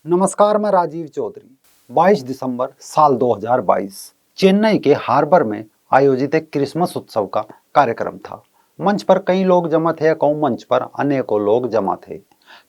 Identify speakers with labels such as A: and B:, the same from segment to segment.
A: नमस्कार, मैं राजीव चौधरी। 22 दिसंबर साल 2022 चेन्नई के हार्बर में आयोजित एक क्रिसमस उत्सव का कार्यक्रम था। मंच पर कई लोग जमा थे, कहूं मंच पर अनेकों लोग जमा थे।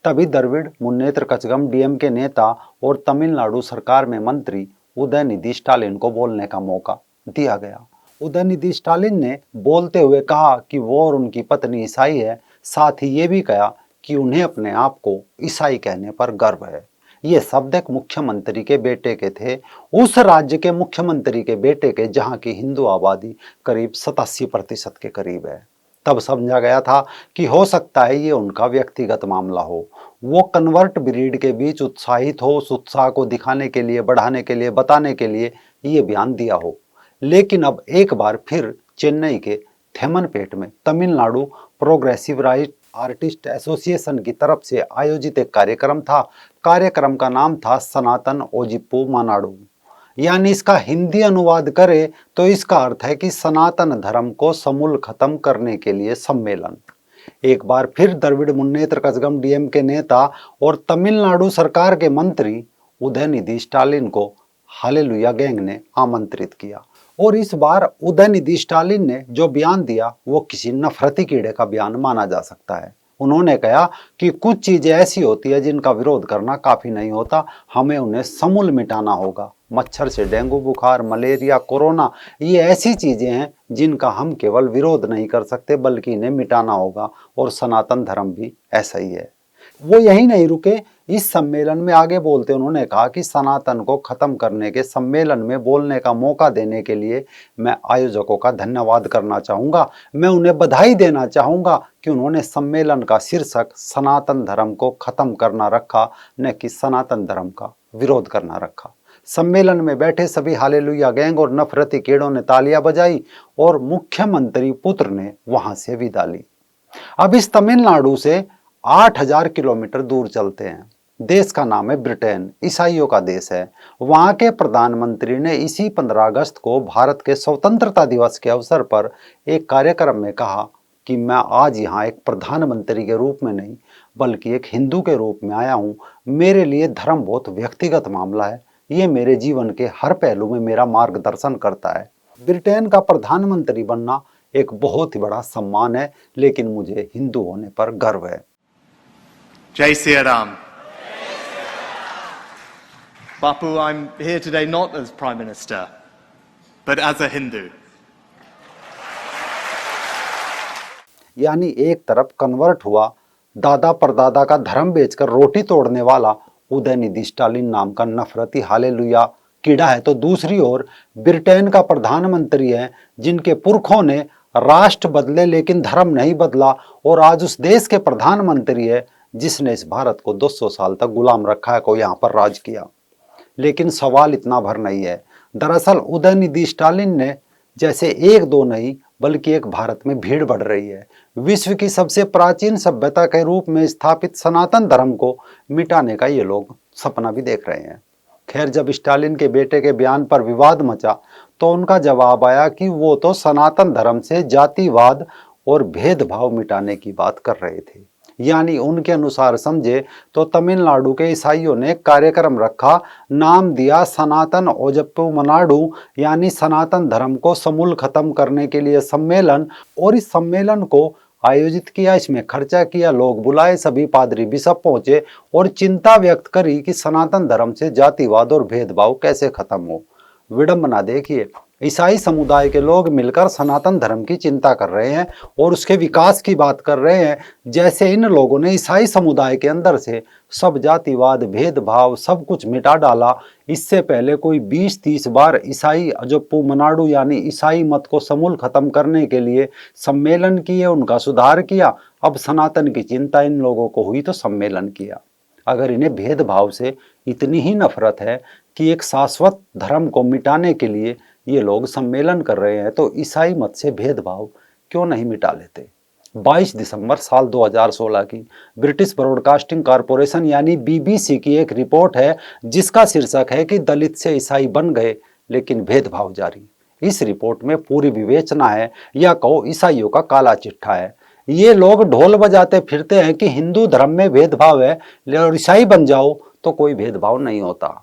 A: तभी द्रविड़ मुन्नेत्र कचगम डीएमके नेता और तमिलनाडु सरकार में मंत्री उदयनिधि स्टालिन को बोलने का मौका दिया गया। उदयनिधि स्टालिन ने बोलते हुए कहा कि वो और उनकी पत्नी ईसाई है, साथ ही ये भी कहा कि उन्हें अपने आप को ईसाई कहने पर गर्व है। ये शब्द एक मुख्यमंत्री के बेटे के थे, उस राज्य के मुख्यमंत्री के बेटे के जहां की हिंदू आबादी करीब 87% के करीब है। तब समझा गया था कि हो सकता है ये उनका व्यक्तिगत मामला हो। वो कन्वर्ट ब्रीड के बीच उत्साहित हो, उस उत्साह को दिखाने के लिए, बढ़ाने के लिए, बताने के लिए ये बयान दिया हो। लेकिन अब एक बार फिर चेन्नई के थेमनपेट में Tamil Nadu progressive right artist association की तरफ से आयोजित एक कार्यक्रम था। कार्यक्रम का नाम था सनातन ओजिप्पू मनाडू। यानी इसका हिंदी अनुवाद करें तो इसका अर्थ है कि सनातन धर्म को समूल खत्म करने के लिए सम्मेलन। एक बार फिर द्रविड़ मुन्नेत्र कझगम डीएमके नेता और तमिलनाडु सरकार के मंत्री उदयनिधि स्टालिन को हालेलुया गैंग ने आमंत्रित किया। और इस बार उदयनिधि स्टालिन ने जो बयान दिया वो किसी नफरती कीड़े का बयान माना जा सकता है। उन्होंने कहा कि कुछ चीजें ऐसी होती है जिनका विरोध करना काफी नहीं होता, हमें उन्हें समूल मिटाना होगा। मच्छर से डेंगू बुखार, मलेरिया, कोरोना, ये ऐसी चीजें हैं जिनका हम केवल विरोध नहीं कर सकते बल्कि इन्हें मिटाना होगा। और सनातन धर्म भी ऐसा ही है। वो यही नहीं रुके, इस सम्मेलन में आगे बोलते उन्होंने कहा कि सनातन को खत्म करने के सम्मेलन में बोलने का मौका देने के लिए मैं आयोजकों का धन्यवाद करना चाहूंगा। मैं उन्हें बधाई देना चाहूंगा कि उन्होंने सम्मेलन का शीर्षक सनातन धर्म को खत्म करना रखा, न कि सनातन धर्म का विरोध करना रखा। सम्मेलन में बैठे सभी हालेलुया गैंग और नफरती कीड़ों ने तालियां बजाई और मुख्यमंत्री पुत्र ने वहां से विदा ली। अब इस तमिलनाडु से 8000 किलोमीटर दूर चलते हैं। देश का नाम है ब्रिटेन, ईसाइयों का देश है। वहां के प्रधानमंत्री ने इसी 15 अगस्त को भारत के स्वतंत्रता दिवस के अवसर पर एक कार्यक्रम में कहा कि मैं आज यहाँ एक प्रधानमंत्री के रूप में नहीं बल्कि एक हिंदू के रूप में आया हूँ। मेरे लिए धर्म बहुत व्यक्तिगत मामला है, ये मेरे जीवन के हर पहलू में मेरा मार्गदर्शन करता है। ब्रिटेन का प्रधानमंत्री बनना एक बहुत ही बड़ा सम्मान है, लेकिन मुझे हिंदू होने पर गर्व है।
B: Jai Siya Ram. Bapu, I'm here today not as Prime Minister, but as a Hindu.
A: यानी एक तरफ कन्वर्ट हुआ, दादा परदादा का धर्म बेचकर रोटी तोड़ने वाला उदयनिधि स्टालिन नाम का नफरती हालेलुया कीड़ा है, तो दूसरी ओर ब्रिटेन का प्रधानमंत्री है जिनके पुरखों ने राष्ट्र बदले लेकिन धर्म नहीं बदला, और आज उस देश के प्रधानमंत्री है जिसने इस भारत को 200 साल तक गुलाम रखा है, को यहाँ पर राज किया। लेकिन सवाल इतना भर नहीं है। दरअसल उदयनिधि स्टालिन ने जैसे एक दो नहीं बल्कि एक भारत में भीड़ बढ़ रही है। विश्व की सबसे प्राचीन सभ्यता के रूप में स्थापित सनातन धर्म को मिटाने का ये लोग सपना भी देख रहे हैं। खैर, जब स्टालिन के बेटे के बयान पर विवाद मचा तो उनका जवाब आया कि वो तो सनातन धर्म से जातिवाद और भेदभाव मिटाने की बात कर रहे थे। यानी उनके अनुसार समझे तो तमिलनाडु के ईसाइयों ने कार्यक्रम रखा, नाम दिया सनातन ओजिप्पू मनाडू, यानी सनातन धर्म को समूल खत्म करने के लिए सम्मेलन। और इस सम्मेलन को आयोजित किया, इसमें खर्चा किया, लोग बुलाए, सभी पादरी बिशप पहुंचे और चिंता व्यक्त करी कि सनातन धर्म से जातिवाद और भेदभाव कैसे खत्म हो। विडंबना देखिए, ईसाई समुदाय के लोग मिलकर सनातन धर्म की चिंता कर रहे हैं और उसके विकास की बात कर रहे हैं, जैसे इन लोगों ने ईसाई समुदाय के अंदर से सब जातिवाद, भेदभाव सब कुछ मिटा डाला। इससे पहले कोई 20-30 बार ईसाई ओजिप्पू मनाडू यानी ईसाई मत को समूल खत्म करने के लिए सम्मेलन किए, उनका सुधार किया। अब सनातन की चिंता इन लोगों को हुई तो सम्मेलन किया। अगर इन्हें भेदभाव से इतनी ही नफरत है कि एक शाश्वत धर्म को मिटाने के लिए ये लोग सम्मेलन कर रहे हैं, तो ईसाई मत से भेदभाव क्यों नहीं मिटा लेते। 22 दिसंबर साल 2016 की ब्रिटिश ब्रॉडकास्टिंग कॉरपोरेशन यानी बीबीसी की एक रिपोर्ट है जिसका शीर्षक है कि दलित से ईसाई बन गए लेकिन भेदभाव जारी। इस रिपोर्ट में पूरी विवेचना है, या कहो ईसाइयों का काला चिट्ठा है। ये लोग ढोल बजाते फिरते हैं कि हिंदू धर्म में भेदभाव है और ईसाई बन जाओ तो कोई भेदभाव नहीं होता।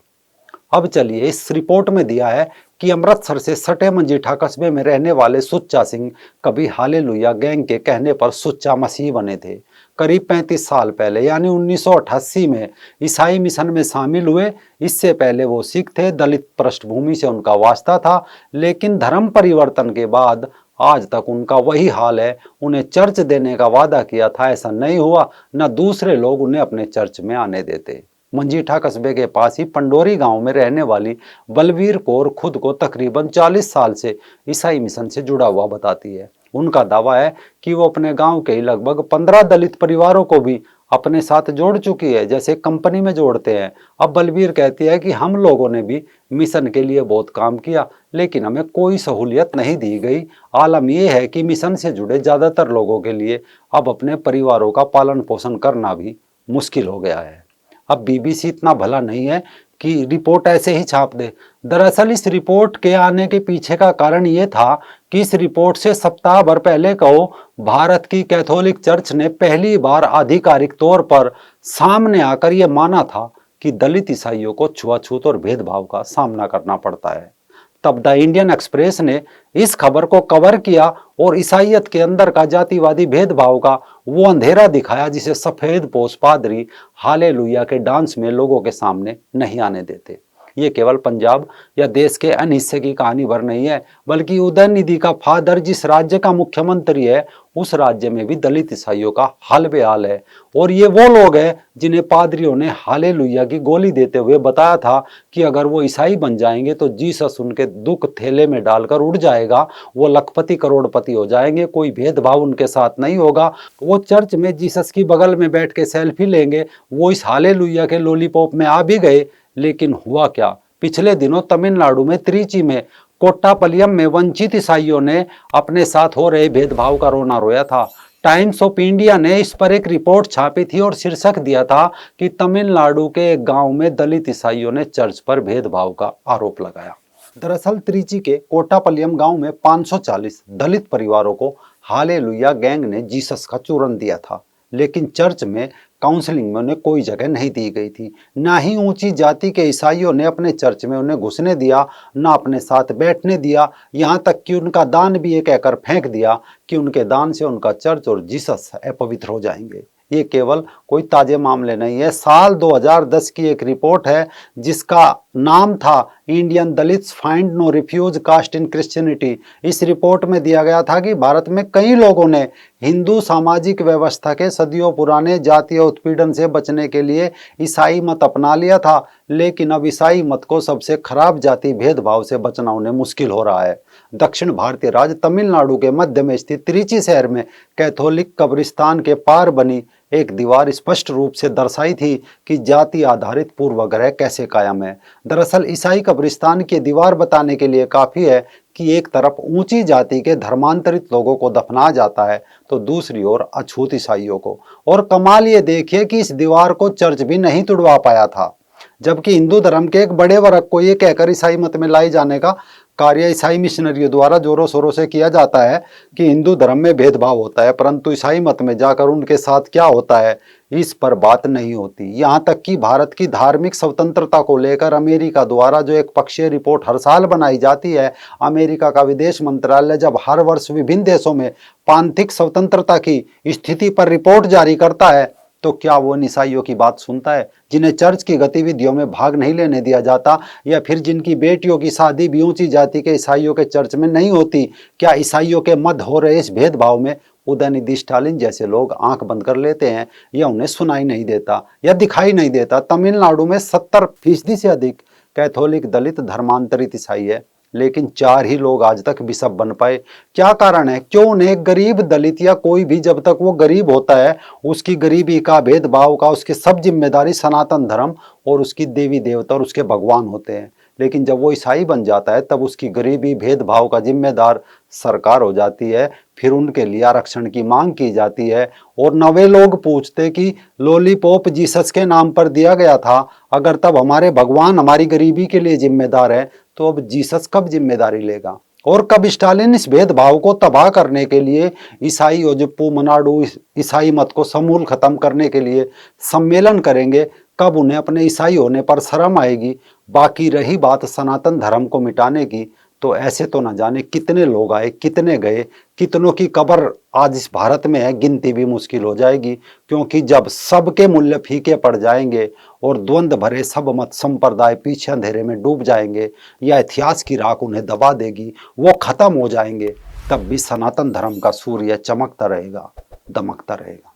A: अब चलिए, इस रिपोर्ट में दिया है कि अमृतसर से सटे मंजीठा कस्बे में रहने वाले सुच्चा सिंह कभी हालेलुया गैंग के कहने पर सुच्चा मसीह बने थे। करीब 35 साल पहले यानी 1988 में ईसाई मिशन में शामिल हुए। इससे पहले वो सिख थे, दलित पृष्ठभूमि से उनका वास्ता था, लेकिन धर्म परिवर्तन के बाद आज तक उनका वही हाल है। उन्हें चर्च देने का वादा किया था, ऐसा नहीं हुआ, न दूसरे लोग उन्हें अपने चर्च में आने देते। मंजीठा कस्बे के पास ही पंडोरी गांव में रहने वाली बलवीर कौर खुद को तकरीबन 40 साल से ईसाई मिशन से जुड़ा हुआ बताती है। उनका दावा है कि वो अपने गांव के ही लगभग 15 दलित परिवारों को भी अपने साथ जोड़ चुकी है, जैसे कंपनी में जोड़ते हैं। अब बलवीर कहती है कि हम लोगों ने भी मिशन के लिए बहुत काम किया, लेकिन हमें कोई सहूलियत नहीं दी गई। आलम यह है कि मिशन से जुड़े ज्यादातर लोगों के लिए अब अपने परिवारों का पालन पोषण करना भी मुश्किल हो गया है। अब बीबीसी इतना भला नहीं है कि रिपोर्ट ऐसे ही छाप दे। दरअसल इस रिपोर्ट के आने के पीछे का कारण ये था कि इस रिपोर्ट से सप्ताह भर पहले कहो, भारत की कैथोलिक चर्च ने पहली बार आधिकारिक तौर पर सामने आकर यह माना था कि दलित ईसाइयों को छुआछूत और भेदभाव का सामना करना पड़ता है। तब द इंडियन एक्सप्रेस ने इस खबर को कवर किया और ईसाइयत के अंदर का जातिवादी भेदभाव का वो अंधेरा दिखाया जिसे सफेद पोश पादरी हालेलुया के डांस में लोगों के सामने नहीं आने देते। ये केवल पंजाब या देश के अन्य हिस्से की कहानी भर नहीं है, बल्कि उदयनिधि का फादर जिस राज्य का मुख्यमंत्री है, उस राज्य में भी दलित ईसाइयों का हाल बेहाल है। और ये वो लोग हैं जिन्हें पादरियों ने हालेलुया की गोली देते हुए बताया था कि अगर वो ईसाई बन जाएंगे तो जीसस उनके दुख थैले में डालकर उड़ जाएगा, वो लखपति करोड़पति हो जाएंगे, कोई भेदभाव उनके साथ नहीं होगा, वो चर्च में जीसस की बगल में बैठ के सेल्फी लेंगे। वो इस हालेलुया के लॉलीपॉप में आ भी गए, लेकिन हुआ क्या? पिछले दिनों तमिलनाडु में त्रिची में कोट्टापलियम में वंचित ईसाइयों ने अपने साथ हो रहे भेदभाव का रोना रोया था। टाइम्स ऑफ इंडिया ने इस पर एक रिपोर्ट छापी थी और शीर्षक दिया था कि तमिलनाडु के एक गांव में दलित ईसाइयों ने चर्च पर भेदभाव का आरोप लगाया। दरअसल त्रिची के कोट्टापलियम गांव में 540 दलित परिवारों को हालेलुया गैंग ने जीसस का चूरन दिया था, लेकिन चर्च में काउंसलिंग में उन्हें कोई जगह नहीं दी गई थी। ना ही ऊंची जाति के ईसाइयों ने अपने चर्च में उन्हें घुसने दिया, ना अपने साथ बैठने दिया, यहाँ तक कि उनका दान भी ये कहकर फेंक दिया कि उनके दान से उनका चर्च और जीसस अपवित्र हो जाएंगे। ये केवल कोई ताजे मामले नहीं है। साल 2010 की एक रिपोर्ट है जिसका नाम था Indian Dalits find no refuge caste in Christianity. इस रिपोर्ट में दिया गया था कि भारत में कई लोगों ने हिंदू सामाजिक व्यवस्था के सदियों पुराने जातीय उत्पीड़न से बचने के लिए ईसाई मत अपना लिया था, लेकिन अब ईसाई मत को सबसे खराब जाति भेदभाव से बचना उन्हें मुश्किल हो रहा है। दक्षिण भारतीय राज्य तमिलनाडु के मध्य में स्थित त्रिची शहर में कैथोलिक कब्रिस्तान के पार बनी एक दीवार स्पष्ट रूप से दर्शाई थी कि जाति आधारित पूर्वाग्रह कैसे कायम है। दरअसल ईसाई कब्रिस्तान की दीवार बताने के लिए काफी है कि एक तरफ ऊंची जाति के धर्मांतरित लोगों को दफनाया जाता है तो दूसरी ओर अछूत ईसाइयों को। और कमाल ये देखिए कि इस दीवार को चर्च भी नहीं तुड़वा पाया था, जबकि हिंदू धर्म के एक बड़े वर्ग को ये कहकर ईसाई मत में लाए जाने का कार्य ईसाई मिशनरियों द्वारा जोरों शोरों से किया जाता है कि हिंदू धर्म में भेदभाव होता है, परंतु ईसाई मत में जाकर उनके साथ क्या होता है इस पर बात नहीं होती। यहाँ तक कि भारत की धार्मिक स्वतंत्रता को लेकर अमेरिका द्वारा जो एक पक्षीय रिपोर्ट हर साल बनाई जाती है, अमेरिका का विदेश मंत्रालय जब हर वर्ष विभिन्न देशों में पांथिक स्वतंत्रता की स्थिति पर रिपोर्ट जारी करता है, तो क्या वो ईसाइयों की बात सुनता है, जिन्हें चर्च की गतिविधियों में भाग नहीं लेने दिया जाता, या फिर जिनकी बेटियों की शादी भी ऊंची जाति के ईसाइयों के चर्च में नहीं होती? क्या ईसाइयों के मध्य हो रहे इस भेदभाव में उदयनिधि स्टालिन जैसे लोग आंख बंद कर लेते हैं, या उन्हें सुनाई नहीं देता या दिखाई नहीं देता? तमिलनाडु में 70% से अधिक कैथोलिक दलित धर्मांतरित ईसाई है, लेकिन 4 ही लोग आज तक बिशप बन पाए। क्या कारण है? क्यों उन्हें गरीब दलित या कोई भी, जब तक वो गरीब होता है, उसकी गरीबी का, भेदभाव का, उसकी सब जिम्मेदारी सनातन धर्म और उसकी देवी देवता और उसके भगवान होते हैं, लेकिन जब वो ईसाई बन जाता है तब उसकी गरीबी, भेदभाव का जिम्मेदार सरकार हो जाती है। फिर उनके लिए आरक्षण की मांग की जाती है और नवे लोग पूछते कि लॉलीपॉप जीसस के नाम पर दिया गया था, अगर तब हमारे भगवान हमारी गरीबी के लिए जिम्मेदार है तो अब जीसस कब जिम्मेदारी लेगा? और कब स्टालिन इस भेदभाव को तबाह करने के लिए ईसाई ओजिप्पू मनाडू ईसाई मत को समूल खत्म करने के लिए सम्मेलन करेंगे, कब उन्हें अपने ईसाई होने पर शर्म आएगी। बाकी रही बात सनातन धर्म को मिटाने की, तो ऐसे तो न जाने कितने लोग आए, कितने गए, कितनों की कब्र आज इस भारत में है, गिनती भी मुश्किल हो जाएगी। क्योंकि जब सबके मूल्य फीके पड़ जाएंगे और द्वंद्व भरे सब मत संप्रदाय पीछे अंधेरे में डूब जाएंगे या इतिहास की राख उन्हें दबा देगी, वो खत्म हो जाएंगे, तब भी सनातन धर्म का सूर्य चमकता रहेगा, दमकता रहेगा।